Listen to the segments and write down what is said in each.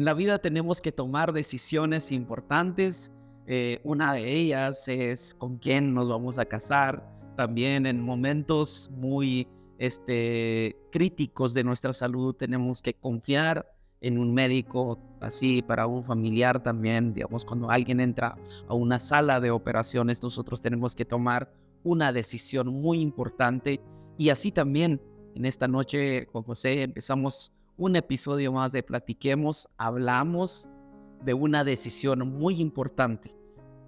En la vida tenemos que tomar decisiones importantes. Una de ellas es con quién nos vamos a casar. También en momentos muy críticos de nuestra salud tenemos que confiar en un médico, así para un familiar también. Digamos, cuando alguien entra a una sala de operaciones, nosotros tenemos que tomar una decisión muy importante. Y así también en esta noche con José empezamos un episodio más de Platiquemos. Hablamos de una decisión muy importante.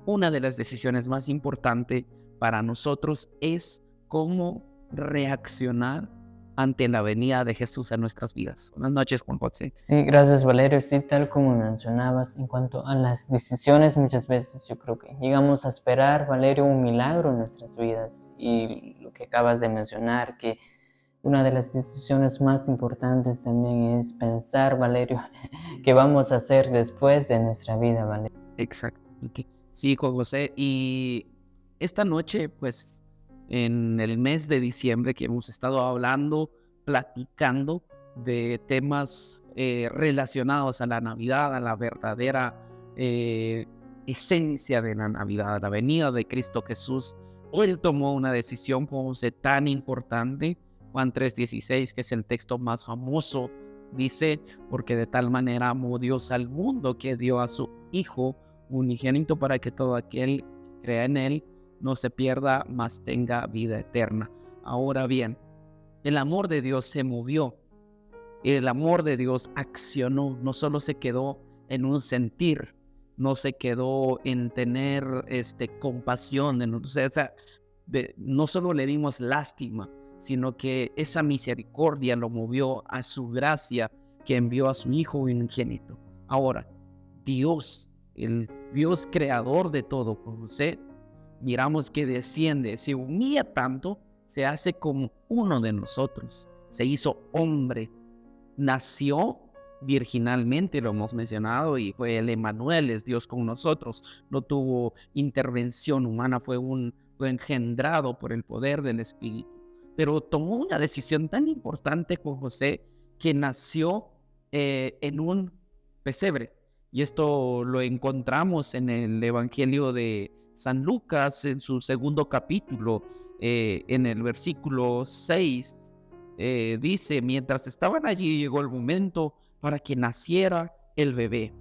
Una de las decisiones más importantes para nosotros es cómo reaccionar ante la venida de Jesús a nuestras vidas. Buenas noches, Juan José. Sí, gracias Valerio. Sí, tal como mencionabas, en cuanto a las decisiones, muchas veces yo creo que llegamos a esperar, Valerio, un milagro en nuestras vidas. Y lo que acabas de mencionar, que una de las decisiones más importantes también es pensar, Valerio, qué vamos a hacer después de nuestra vida, Valerio. Exactamente. Sí, Juan José. Y esta noche, pues, en el mes de diciembre que hemos estado hablando, platicando de temas relacionados a la Navidad, a la verdadera esencia de la Navidad, a la venida de Cristo Jesús. Él tomó una decisión, Juan José, tan importante. Juan 3:16, que es el texto más famoso, dice: porque de tal manera amó Dios al mundo que dio a su Hijo unigénito para que todo aquel que crea en él no se pierda, mas tenga vida eterna. Ahora bien, el amor de Dios se movió, el amor de Dios accionó, no solo se quedó en un sentir, no se quedó en tener compasión, no solo le dimos lástima, sino que esa misericordia lo movió a su gracia, que envió a su Hijo unigénito. Ahora, Dios, el Dios creador de todo, José, miramos que desciende, se humilla tanto, se hace como uno de nosotros, se hizo hombre, nació virginalmente, lo hemos mencionado, y fue el Emmanuel, es Dios con nosotros, no tuvo intervención humana, fue engendrado por el poder del Espíritu, pero tomó una decisión tan importante con José, que nació en un pesebre. Y esto lo encontramos en el Evangelio de San Lucas, en su segundo capítulo, en el versículo 6, dice: mientras estaban allí, llegó el momento para que naciera el bebé.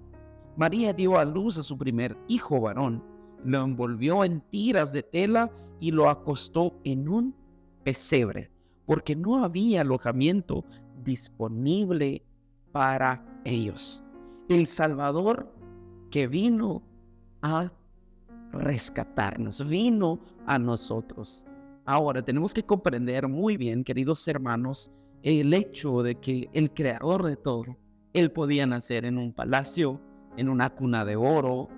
María dio a luz a su primer hijo varón, lo envolvió en tiras de tela y lo acostó en un pesebre, porque no había alojamiento disponible para ellos. El Salvador que vino a rescatarnos, vino a nosotros. Ahora tenemos que comprender muy bien, queridos hermanos, el hecho de que el creador de todo, él podía nacer en un palacio, en una cuna de oro,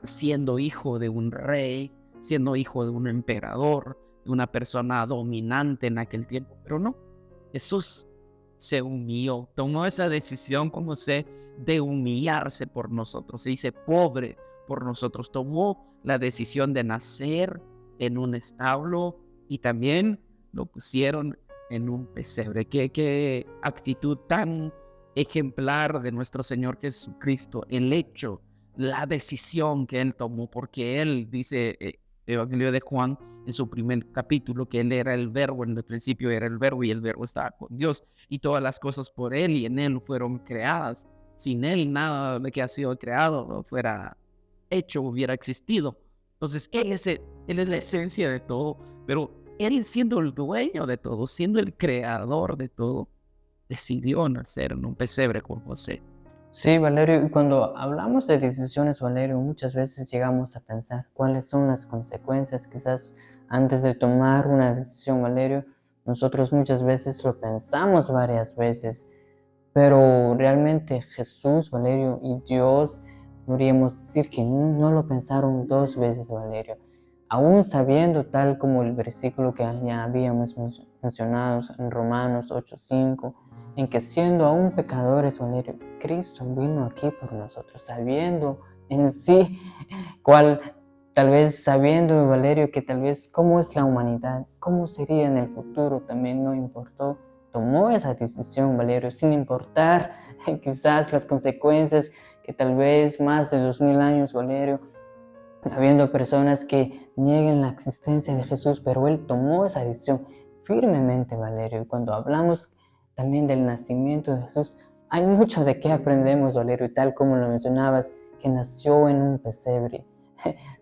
siendo hijo de un rey, siendo hijo de un emperador, de una persona dominante en aquel tiempo, pero no. Jesús se humilló, tomó esa decisión, como sé, de humillarse por nosotros. Se dice pobre por nosotros. Tomó la decisión de nacer en un establo y también lo pusieron en un pesebre. Qué actitud tan ejemplar de nuestro Señor Jesucristo. El hecho, la decisión que Él tomó, porque Él dice, Evangelio de Juan, en su primer capítulo, que Él era el verbo, en el principio era el verbo y el verbo estaba con Dios, y todas las cosas por Él y en Él fueron creadas. Sin Él nada de que ha sido creado no fuera hecho, hubiera existido. Entonces Él es la esencia de todo, pero Él, siendo el dueño de todo, siendo el creador de todo, decidió nacer en un pesebre con José. Sí, Valerio, y cuando hablamos de decisiones, Valerio, muchas veces llegamos a pensar cuáles son las consecuencias. Quizás antes de tomar una decisión, Valerio, nosotros muchas veces lo pensamos varias veces, pero realmente Jesús, Valerio, y Dios, podríamos decir que no lo pensaron dos veces, Valerio. Aún sabiendo, tal como el versículo que ya habíamos mencionado en Romanos 8:5, en que siendo aún pecadores, Valerio, Cristo vino aquí por nosotros, sabiendo en sí tal vez sabiendo, Valerio, que tal vez cómo es la humanidad, cómo sería en el futuro, también no importó, tomó esa decisión, Valerio, sin importar quizás las consecuencias que tal vez más de 2000 años, Valerio, habiendo personas que nieguen la existencia de Jesús, pero él tomó esa decisión firmemente, Valerio. Y cuando hablamos también del nacimiento de Jesús, hay mucho de qué aprendemos, Valerio, y tal como lo mencionabas, que nació en un pesebre,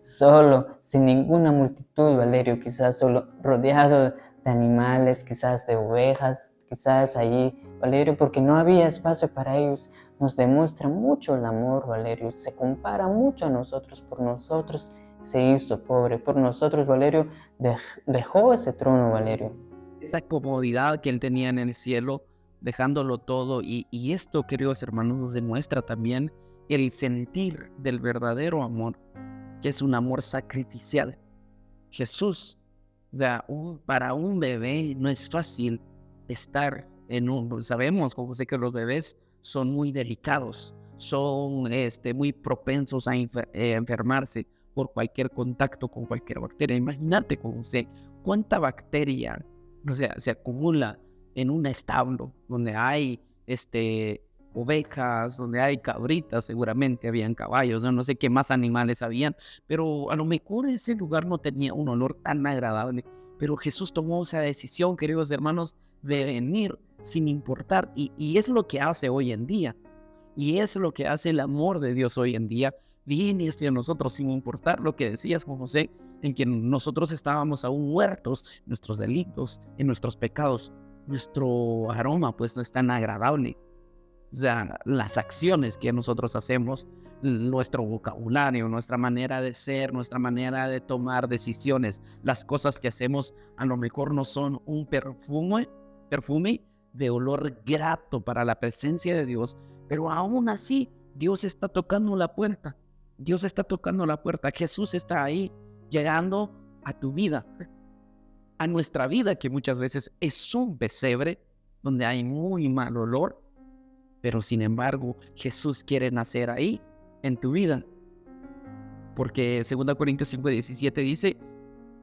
solo, sin ninguna multitud, Valerio, quizás solo rodeado de animales, quizás de ovejas, quizás allí, Valerio, porque no había espacio para ellos. Nos demuestra mucho el amor, Valerio, se compara mucho a nosotros, por nosotros se hizo pobre, por nosotros, Valerio, dejó ese trono, Valerio. Esa comodidad que él tenía en el cielo, dejándolo todo. Y esto, queridos hermanos, nos demuestra también el sentir del verdadero amor, que es un amor sacrificial. Jesús, o sea, para un bebé no es fácil estar sabemos, como sé que los bebés son muy delicados, son muy propensos a enfermarse por cualquier contacto con cualquier bacteria. Imagínate cuánta bacteria, o sea, se acumula en un establo donde hay ovejas, donde hay cabritas, seguramente habían caballos, no sé qué más animales habían, pero a lo mejor ese lugar no tenía un olor tan agradable. Pero Jesús tomó esa decisión, queridos hermanos, de venir sin importar, y es lo que hace hoy en día, y es lo que hace el amor de Dios hoy en día. Viene hacia nosotros sin importar lo que decías, Juan José, en que nosotros estábamos aún muertos, nuestros delitos, en nuestros pecados. Nuestro aroma pues no es tan agradable. O sea, las acciones que nosotros hacemos, nuestro vocabulario, nuestra manera de ser, nuestra manera de tomar decisiones, las cosas que hacemos a lo mejor no son un perfume de olor grato para la presencia de Dios, pero aún así Dios está tocando la puerta. Dios está tocando la puerta. Jesús está ahí llegando a tu vida, a nuestra vida, que muchas veces es un pesebre donde hay muy mal olor. Pero sin embargo, Jesús quiere nacer ahí, en tu vida. Porque 2 Corintios 5:17 dice,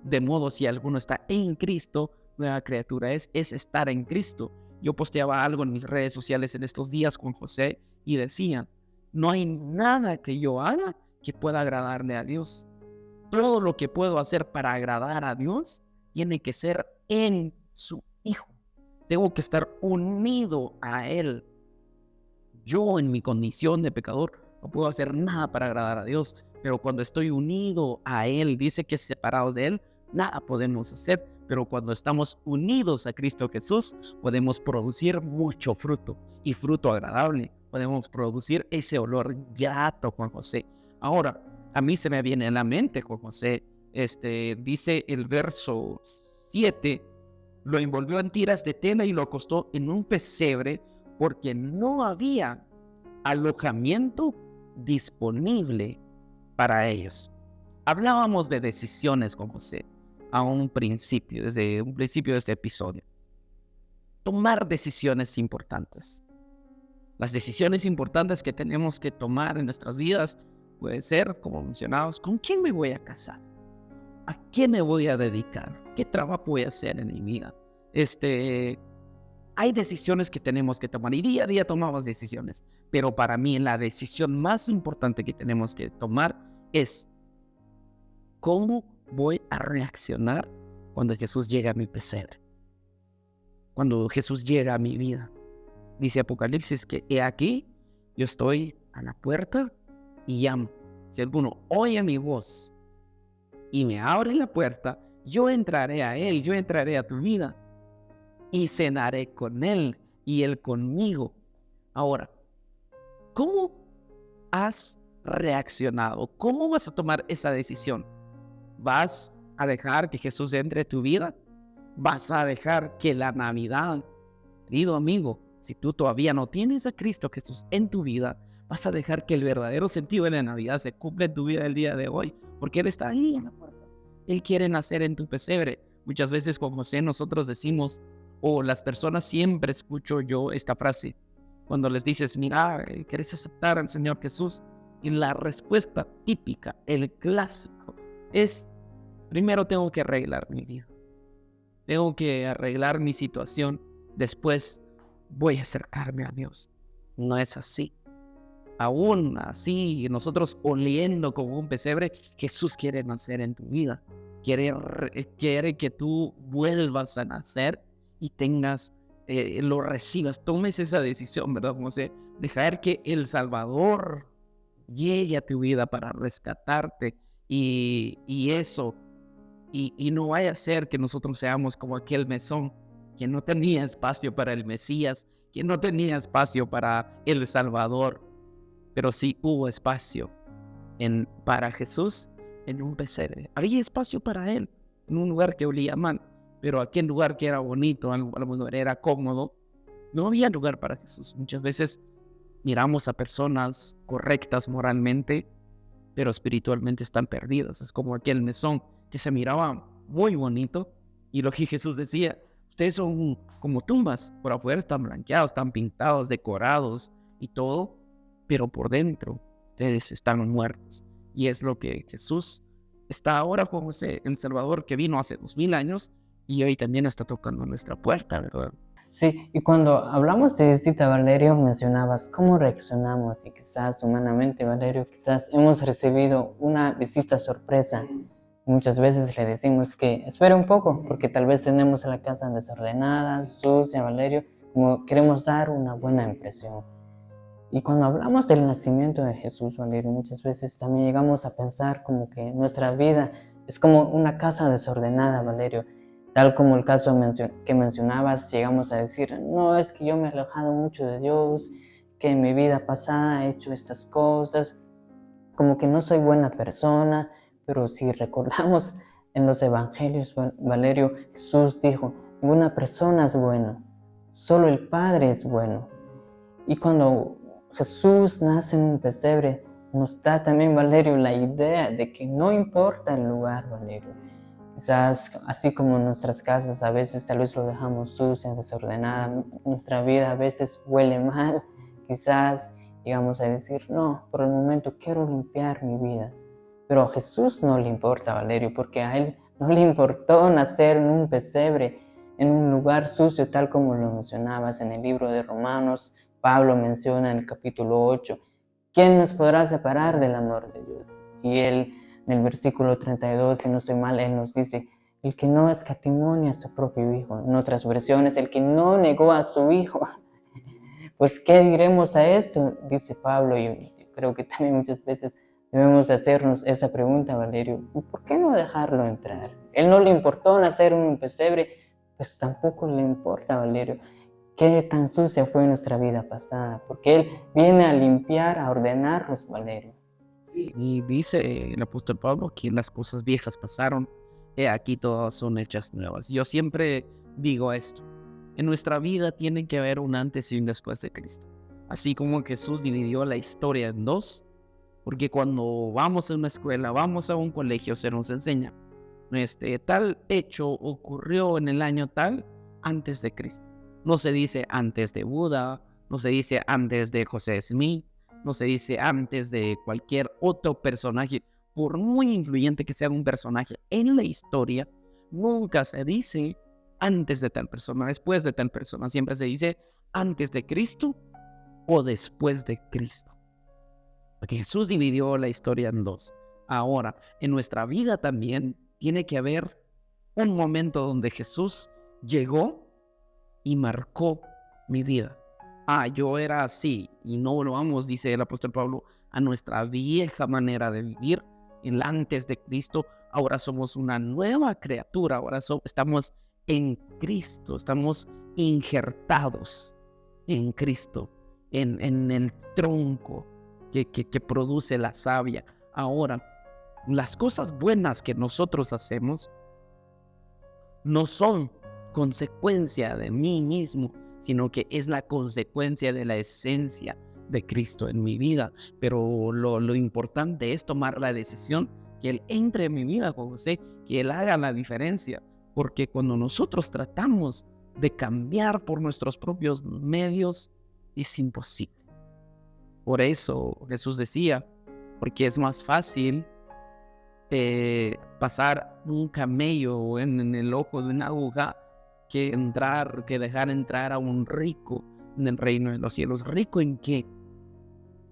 de modo si alguno está en Cristo, nueva criatura es estar en Cristo. Yo posteaba algo en mis redes sociales en estos días con José y decía, no hay nada que yo haga que pueda agradarle a Dios. Todo lo que puedo hacer para agradar a Dios tiene que ser en su Hijo. Tengo que estar unido a Él. Yo en mi condición de pecador no puedo hacer nada para agradar a Dios, pero cuando estoy unido a Él, dice que separados de Él, nada podemos hacer, pero cuando estamos unidos a Cristo Jesús, podemos producir mucho fruto, y fruto agradable. Podemos producir ese olor grato, Juan José. Ahora, a mí se me viene a la mente, Juan José, dice el verso 7, lo envolvió en tiras de tela y lo acostó en un pesebre, porque no había alojamiento disponible para ellos. Hablábamos de decisiones con José desde un principio de este episodio. Tomar decisiones importantes. Las decisiones importantes que tenemos que tomar en nuestras vidas puede ser, como mencionábamos, ¿con quién me voy a casar? ¿A qué me voy a dedicar? ¿Qué trabajo voy a hacer en mi vida? Hay decisiones que tenemos que tomar y día a día tomamos decisiones, pero para mí la decisión más importante que tenemos que tomar es cómo voy a reaccionar cuando Jesús llega a mi pesebre, cuando Jesús llega a mi vida. Dice Apocalipsis que he aquí, yo estoy a la puerta y llamo. Si alguno oye mi voz y me abre la puerta, yo entraré a él, yo entraré a tu vida y cenaré con él y él conmigo. Ahora, ¿cómo has reaccionado? ¿Cómo vas a tomar esa decisión? ¿Vas a dejar que Jesús entre a tu vida? ¿Vas a dejar que la Navidad, querido amigo, si tú todavía no tienes a Cristo Jesús en tu vida, vas a dejar que el verdadero sentido de la Navidad se cumpla en tu vida el día de hoy? Porque Él está ahí en la puerta. Él quiere nacer en tu pesebre. Muchas veces con José nosotros decimos, las personas, siempre escucho yo esta frase, cuando les dices, mira, ¿quieres aceptar al Señor Jesús? Y la respuesta típica, el clásico, es, primero tengo que arreglar mi vida. Tengo que arreglar mi situación. después voy a acercarme a Dios. No es así. Aún así, nosotros oliendo como un pesebre, Jesús quiere nacer en tu vida. Quiere que tú vuelvas a nacer y lo recibas, tomes esa decisión, ¿verdad, José? Dejar que el Salvador llegue a tu vida para rescatarte y eso, y no vaya a ser que nosotros seamos como aquel mesón que no tenía espacio para el Mesías, que no tenía espacio para el Salvador, pero sí hubo espacio para Jesús en un pesebre. Había espacio para él en un lugar que olía mal, pero aquel lugar que era bonito, a lo mejor era cómodo, no había lugar para Jesús. Muchas veces miramos a personas correctas moralmente, pero espiritualmente están perdidas. Es como aquel mesón que se miraba muy bonito y lo que Jesús decía, ustedes son como tumbas, por afuera están blanqueados, están pintados, decorados y todo, pero por dentro ustedes están muertos. Y es lo que Jesús está ahora como el Salvador que vino hace 2000 años y hoy también está tocando nuestra puerta, ¿verdad? Sí, y cuando hablamos de visita, Valerio, mencionabas cómo reaccionamos y quizás humanamente, Valerio, quizás hemos recibido una visita sorpresa. Muchas veces le decimos que espere un poco porque tal vez tenemos la casa desordenada, sucia, Valerio, como queremos dar una buena impresión. Y cuando hablamos del nacimiento de Jesús, Valerio, muchas veces también llegamos a pensar como que nuestra vida es como una casa desordenada, Valerio. Tal como el caso que mencionabas, llegamos a decir, no, es que yo me he alejado mucho de Dios, que en mi vida pasada he hecho estas cosas, como que no soy buena persona, pero si recordamos en los evangelios, Valerio, Jesús dijo, ninguna persona es buena, solo el Padre es bueno. Y cuando Jesús nace en un pesebre, nos da también, Valerio, la idea de que no importa el lugar, Valerio. Quizás así como nuestras casas a veces tal vez lo dejamos sucia, desordenada, nuestra vida a veces huele mal, quizás llegamos a decir, no, por el momento quiero limpiar mi vida. Pero a Jesús no le importa, Valerio, porque a Él no le importó nacer en un pesebre, en un lugar sucio, tal como lo mencionabas en el libro de Romanos. Pablo menciona en el capítulo 8, ¿quién nos podrá separar del amor de Dios? Y Él, en el versículo 32, si no estoy mal, Él nos dice, el que no escatimó a su propio Hijo. En otras versiones, el que no negó a su Hijo. Pues, ¿qué diremos a esto? Dice Pablo, y creo que también muchas veces debemos hacernos esa pregunta, Valerio, ¿por qué no dejarlo entrar? Él no le importó nacer en un pesebre, pues tampoco le importa, Valerio, qué tan sucia fue nuestra vida pasada, porque Él viene a limpiar, a ordenarnos, Valerio. Sí. Y dice el apóstol Pablo que las cosas viejas pasaron, aquí todas son hechas nuevas. Yo siempre digo esto, en nuestra vida tiene que haber un antes y un después de Cristo. Así como Jesús dividió la historia en dos, porque cuando vamos a una escuela, vamos a un colegio, se nos enseña, tal hecho ocurrió en el año tal antes de Cristo. No se dice antes de Buda, no se dice antes de José Smith, no se dice antes de cualquier otro personaje. Por muy influyente que sea un personaje en la historia, nunca se dice antes de tal persona, después de tal persona. Siempre se dice antes de Cristo o después de Cristo. Porque Jesús dividió la historia en dos. Ahora, en nuestra vida también tiene que haber un momento donde Jesús llegó y marcó mi vida. Yo era así y no volvamos, dice el apóstol Pablo, a nuestra vieja manera de vivir, el antes de Cristo. Ahora somos una nueva criatura, ahora estamos en Cristo, estamos injertados en Cristo, en el tronco que produce la savia. Ahora, las cosas buenas que nosotros hacemos no son consecuencia de mí mismo, sino que es la consecuencia de la esencia de Cristo en mi vida. Pero lo importante es tomar la decisión que Él entre en mi vida, José, que Él haga la diferencia, porque cuando nosotros tratamos de cambiar por nuestros propios medios, es imposible. Por eso Jesús decía, porque es más fácil pasar un camello en el ojo de una aguja que dejar entrar a un rico en el reino de los cielos. ¿Rico en qué?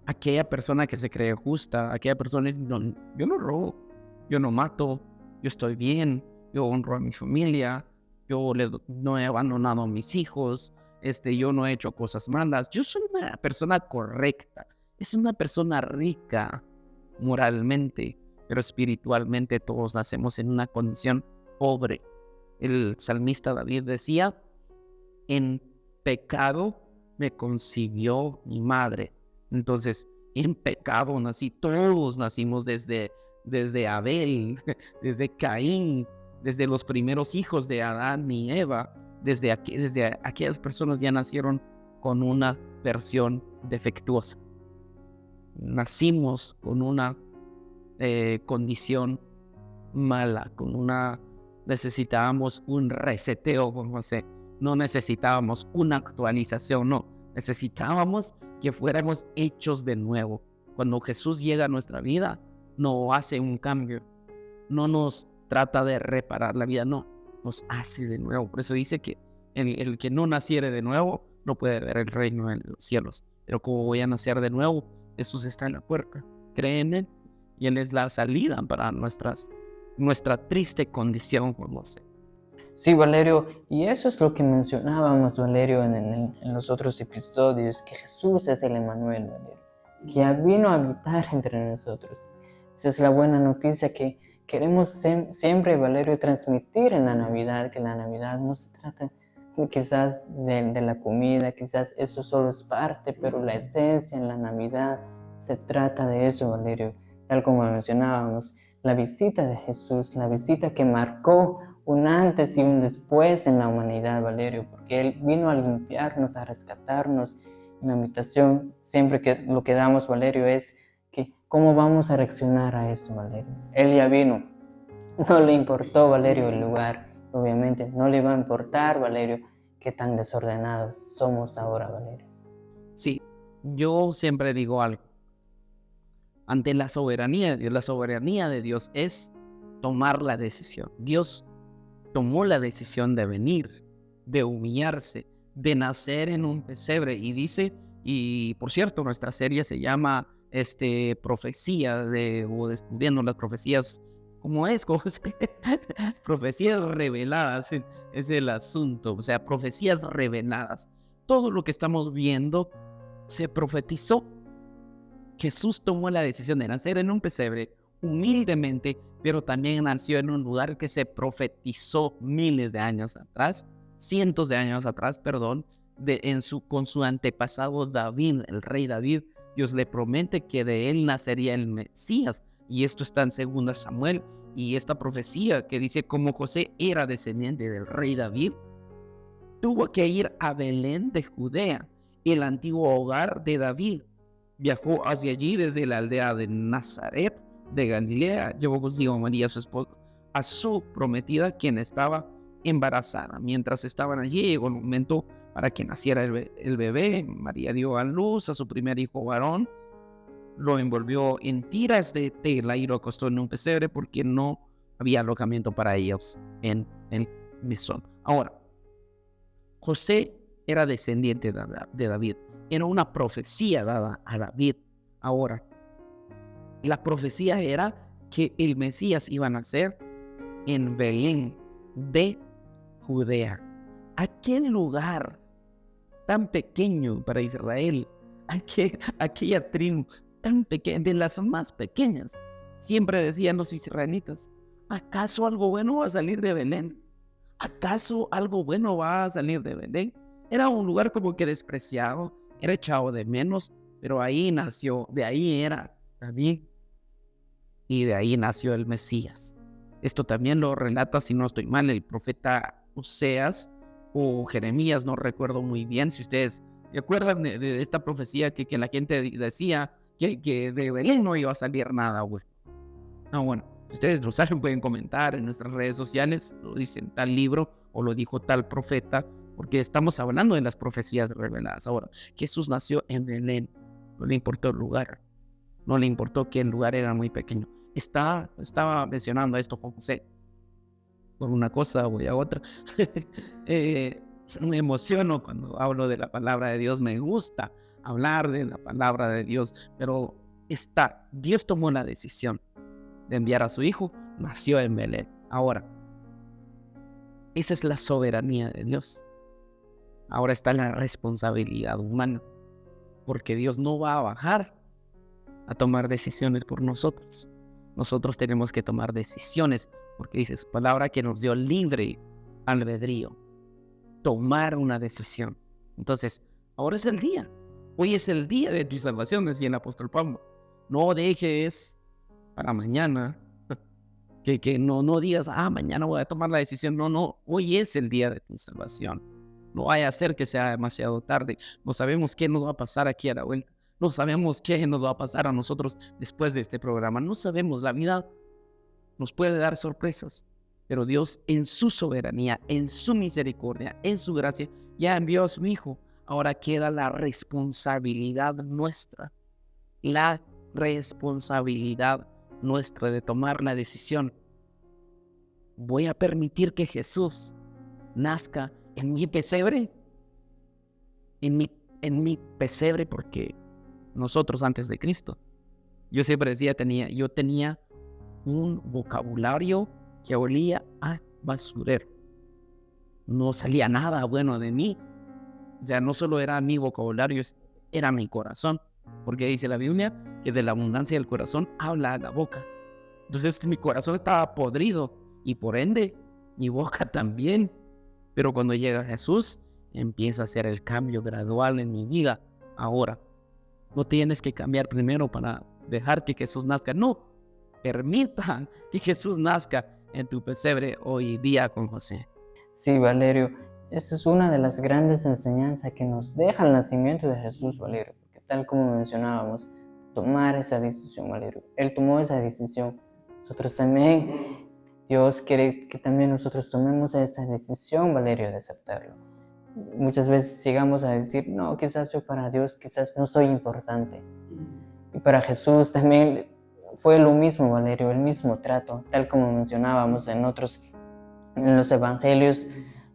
Aquella persona que se cree justa, aquella persona dice, no, yo no robo, yo no mato, yo estoy bien, yo honro a mi familia, no he abandonado a mis hijos, yo no he hecho cosas malas, yo soy una persona correcta. Es una persona rica moralmente, pero espiritualmente todos nacemos en una condición pobre. El salmista David decía, en pecado me concibió mi madre. Entonces, en pecado nací, todos nacimos desde Abel, desde Caín, desde los primeros hijos de Adán y Eva, desde aquellas personas ya nacieron con una versión defectuosa. Nacimos con una condición mala, necesitábamos un reseteo, no necesitábamos una actualización, no, necesitábamos que fuéramos hechos de nuevo. Cuando Jesús llega a nuestra vida, no hace un cambio, no nos trata de reparar la vida, no, nos hace de nuevo. Por eso dice que el que no naciere de nuevo no puede ver el reino de los cielos. Pero como voy a nacer de nuevo, Jesús está en la puerta, cree en Él y Él es la salida para nuestra triste condición, como sé. Sí, Valerio, y eso es lo que mencionábamos, Valerio, en los otros episodios, que Jesús es el Emmanuel, Valerio, que ya vino a habitar entre nosotros. Esa es la buena noticia que queremos siempre, Valerio, transmitir en la Navidad, que la Navidad no se trata quizás de la comida, quizás eso solo es parte, pero la esencia en la Navidad se trata de eso, Valerio, tal como mencionábamos, la visita de Jesús, la visita que marcó un antes y un después en la humanidad, Valerio, porque Él vino a limpiarnos, a rescatarnos. En la invitación, siempre que lo que damos, Valerio, es que cómo vamos a reaccionar a esto, Valerio. Él ya vino, no le importó, Valerio, el lugar, obviamente, no le va a importar, Valerio, qué tan desordenados somos ahora, Valerio. Sí, yo siempre digo algo. Ante la soberanía de Dios es tomar la decisión. Dios tomó la decisión de venir, de humillarse, de nacer en un pesebre. Y dice, y por cierto, nuestra serie se llama Profecía o Descubriendo las Profecías. ¿Cómo es? Profecías reveladas es el asunto. O sea, profecías reveladas. Todo lo que estamos viendo se profetizó. Jesús tomó la decisión de nacer en un pesebre humildemente, pero también nació en un lugar que se profetizó miles de años atrás, cientos de años atrás, perdón, con su antepasado David, el rey David. Dios le promete que de él nacería el Mesías, y esto está en 2 Samuel, y esta profecía que dice como José era descendiente del rey David, tuvo que ir a Belén de Judea, el antiguo hogar de David. Viajó hacia allí desde la aldea de Nazaret de Galilea, llevó consigo a María, su esposa, a su prometida, quien estaba embarazada. Mientras estaban allí, llegó el momento para que naciera el bebé. María dio a luz a su primer hijo varón, lo envolvió en tiras de tela y lo acostó en un pesebre porque no había alojamiento para ellos en el mesón. Ahora, José era descendiente de David. Era una profecía dada a David. Ahora, la profecía era que el Mesías iba a nacer en Belén de Judea. Aquel lugar tan pequeño para Israel, aquella tribu tan pequeña, de las más pequeñas. Siempre decían los israelitas, ¿acaso algo bueno va a salir de Belén? ¿Acaso algo bueno va a salir de Belén? Era un lugar como que despreciado, era echado de menos, pero ahí nació, de ahí era David, y de ahí nació el Mesías. Esto también lo relata, si no estoy mal, el profeta Oseas o Jeremías, no recuerdo muy bien. Si ustedes se acuerdan de esta profecía que la gente decía que de Belén no iba a salir nada, güey. Bueno, si ustedes lo saben, pueden comentar en nuestras redes sociales, lo dicen tal libro o lo dijo tal profeta, porque estamos hablando de las profecías reveladas. Ahora, Jesús nació en Belén, no le importó el lugar, no le importó que el lugar era muy pequeño. Estaba mencionando esto con José. por una cosa voy a otra. Me emociono cuando hablo de la palabra de Dios, me gusta hablar de la palabra de Dios, pero Dios tomó la decisión de enviar a su hijo, nació en Belén. Ahora, esa es la soberanía de Dios. Ahora está la responsabilidad humana, porque Dios no va a bajar a tomar decisiones por nosotros. Nosotros tenemos que tomar decisiones, porque dice su palabra que nos dio libre albedrío, tomar una decisión. Entonces, ahora es el día. Hoy es el día de tu salvación, decía el apóstol Pablo. No dejes para mañana, que no digas, mañana voy a tomar la decisión. No, hoy es el día de tu salvación. No vaya a ser que sea demasiado tarde. No sabemos qué nos va a pasar aquí a la vuelta. No sabemos qué nos va a pasar a nosotros después de este programa. No sabemos, la vida nos puede dar sorpresas. Pero Dios en su soberanía, en su misericordia, en su gracia, ya envió a su Hijo. Ahora queda la responsabilidad nuestra. La responsabilidad nuestra de tomar la decisión. ¿Voy a permitir que Jesús nazca en mi pesebre? En mi pesebre, porque nosotros antes de Cristo, yo siempre decía, yo tenía un vocabulario que olía a basurero. No salía nada bueno de mí. O sea, no solo era mi vocabulario, era mi corazón. Porque dice la Biblia que de la abundancia del corazón habla la boca. Entonces mi corazón estaba podrido y por ende mi boca también. Pero cuando llega Jesús, empieza a hacer el cambio gradual en mi vida. Ahora, no tienes que cambiar primero para dejar que Jesús nazca. No, permita que Jesús nazca en tu pesebre hoy día con José. Sí, Valerio, esa es una de las grandes enseñanzas que nos deja el nacimiento de Jesús, Valerio. Porque tal como mencionábamos, tomar esa decisión, Valerio. Él tomó esa decisión. Nosotros también, Dios quiere que también nosotros tomemos esa decisión, Valerio, de aceptarlo. Muchas veces llegamos a decir, no, quizás yo para Dios, quizás no soy importante. Y para Jesús también fue lo mismo, Valerio, el mismo trato, tal como mencionábamos en los evangelios,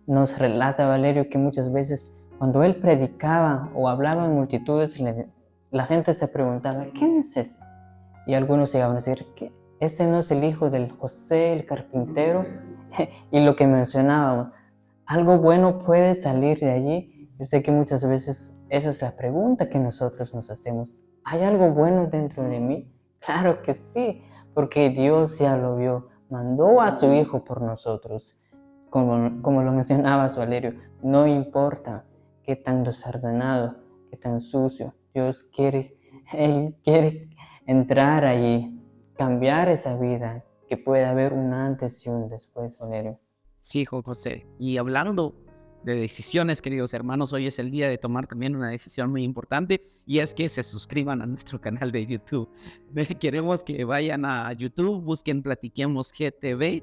nos relata Valerio que muchas veces cuando él predicaba o hablaba en multitudes, la gente se preguntaba, ¿quién es ese? Y algunos llegaban a decir, ¿qué? ¿Ese no es el hijo del José, el carpintero? Y lo que mencionábamos, ¿algo bueno puede salir de allí? Yo sé que muchas veces esa es la pregunta que nosotros nos hacemos. ¿Hay algo bueno dentro de mí? Claro que sí, porque Dios ya lo vio, mandó a su Hijo por nosotros. Como lo mencionabas, Valerio, no importa qué tan desordenado, qué tan sucio, Él quiere entrar allí, cambiar esa vida, que pueda haber un antes y un después, Valerio. Sí, José. Y hablando de decisiones, queridos hermanos, hoy es el día de tomar también una decisión muy importante, y es que se suscriban a nuestro canal de YouTube. Queremos que vayan a YouTube, busquen Platiquemos GTV,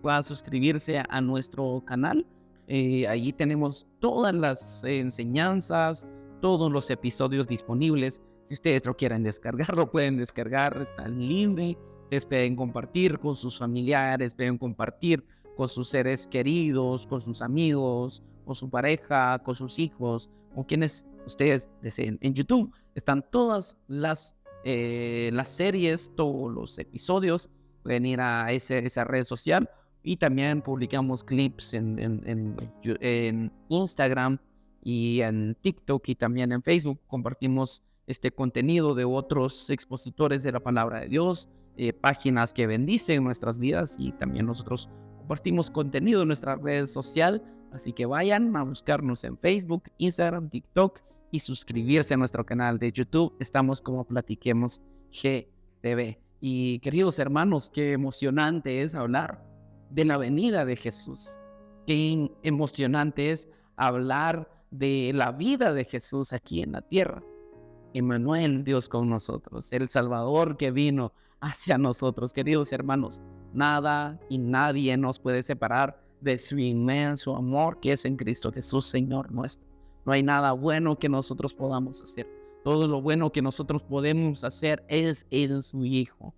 puedan suscribirse a nuestro canal. Allí tenemos todas las enseñanzas, todos los episodios disponibles. Si ustedes lo quieren descargar, lo pueden descargar, está libre. Ustedes pueden compartir con sus familiares, pueden compartir con sus seres queridos, con sus amigos, con su pareja, con sus hijos, con quienes ustedes deseen. En YouTube están todas las series, todos los episodios. Pueden ir a esa red social, y también publicamos clips en Instagram y en TikTok, y también en Facebook. Compartimos este contenido de otros expositores de la palabra de Dios, páginas que bendicen nuestras vidas, y también nosotros compartimos contenido en nuestra red social. Así que vayan a buscarnos en Facebook, Instagram, TikTok, y suscribirse a nuestro canal de YouTube. Estamos como Platiquemos GTV. Y queridos hermanos, qué emocionante es hablar de la venida de Jesús. Qué emocionante es hablar de la vida de Jesús aquí en la tierra. Emmanuel, Dios con nosotros, el Salvador que vino hacia nosotros. Queridos hermanos, nada y nadie nos puede separar de su inmenso amor que es en Cristo Jesús, Señor nuestro. No hay nada bueno que nosotros podamos hacer. Todo lo bueno que nosotros podemos hacer es en su Hijo.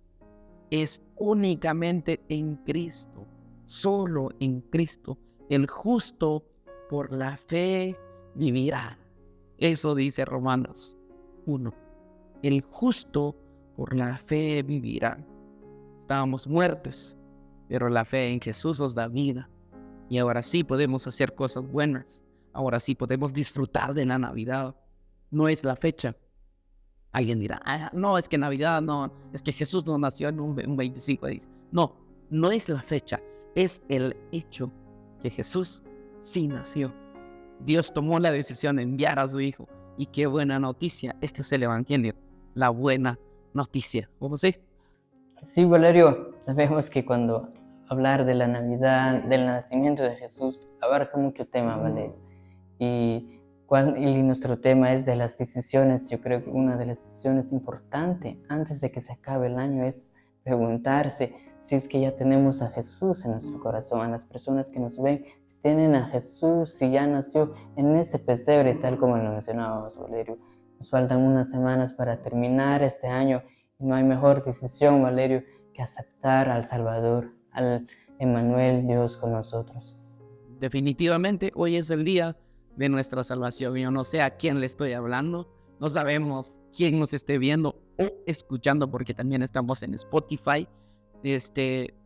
Es únicamente en Cristo. solo en Cristo. El justo por la fe vivirá. Eso dice Romanos 1. El justo por la fe vivirá. Estábamos muertos, pero la fe en Jesús nos da vida. Y ahora sí podemos hacer cosas buenas. Ahora sí podemos disfrutar de la Navidad. No es la fecha. Alguien dirá, no, es que Navidad no, es que Jesús no nació en un 25 de diciembre. No, no es la fecha, es el hecho que Jesús sí nació. Dios tomó la decisión de enviar a su Hijo. Y qué buena noticia, este es el Evangelio, la buena noticia. ¿Cómo sé? Sí, Valerio, sabemos que cuando hablar de la Navidad, del nacimiento de Jesús, abarca mucho tema, Valerio. Y nuestro tema es de las decisiones. Yo creo que una de las decisiones importantes antes de que se acabe el año es preguntarse si es que ya tenemos a Jesús en nuestro corazón, a las personas que nos ven, si tienen a Jesús, si ya nació en ese pesebre, tal como lo mencionábamos, Valerio. Nos faltan unas semanas para terminar este año y no hay mejor decisión, Valerio, que aceptar al Salvador, al Emmanuel, Dios con nosotros. Definitivamente hoy es el día de nuestra salvación. Yo no sé a quién le estoy hablando, no sabemos quién nos esté viendo o escuchando, porque también estamos en Spotify.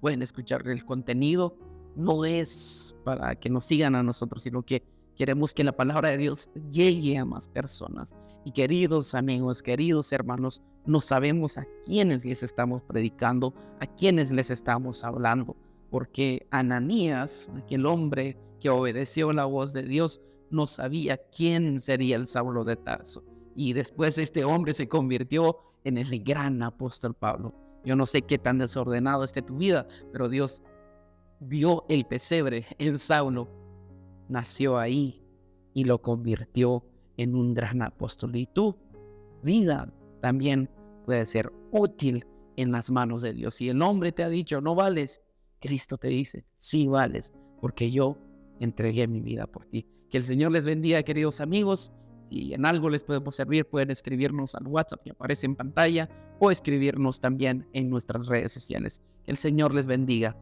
Pueden escuchar el contenido. No es para que nos sigan a nosotros, sino que queremos que la palabra de Dios llegue a más personas. Y queridos amigos, queridos hermanos, no sabemos a quiénes les estamos predicando, a quiénes les estamos hablando, porque Ananías, aquel hombre que obedeció la voz de Dios, no sabía quién sería el Saulo de Tarso. Y después este hombre se convirtió en el gran apóstol Pablo. Yo no sé qué tan desordenado esté tu vida, pero Dios vio el pesebre en Saulo, nació ahí y lo convirtió en un gran apóstol. Y tu vida también puede ser útil en las manos de Dios. Si el hombre te ha dicho no vales, Cristo te dice sí vales, porque yo entregué mi vida por ti. Que el Señor les bendiga, queridos amigos. Si en algo les podemos servir, pueden escribirnos al WhatsApp que aparece en pantalla o escribirnos también en nuestras redes sociales. Que el Señor les bendiga.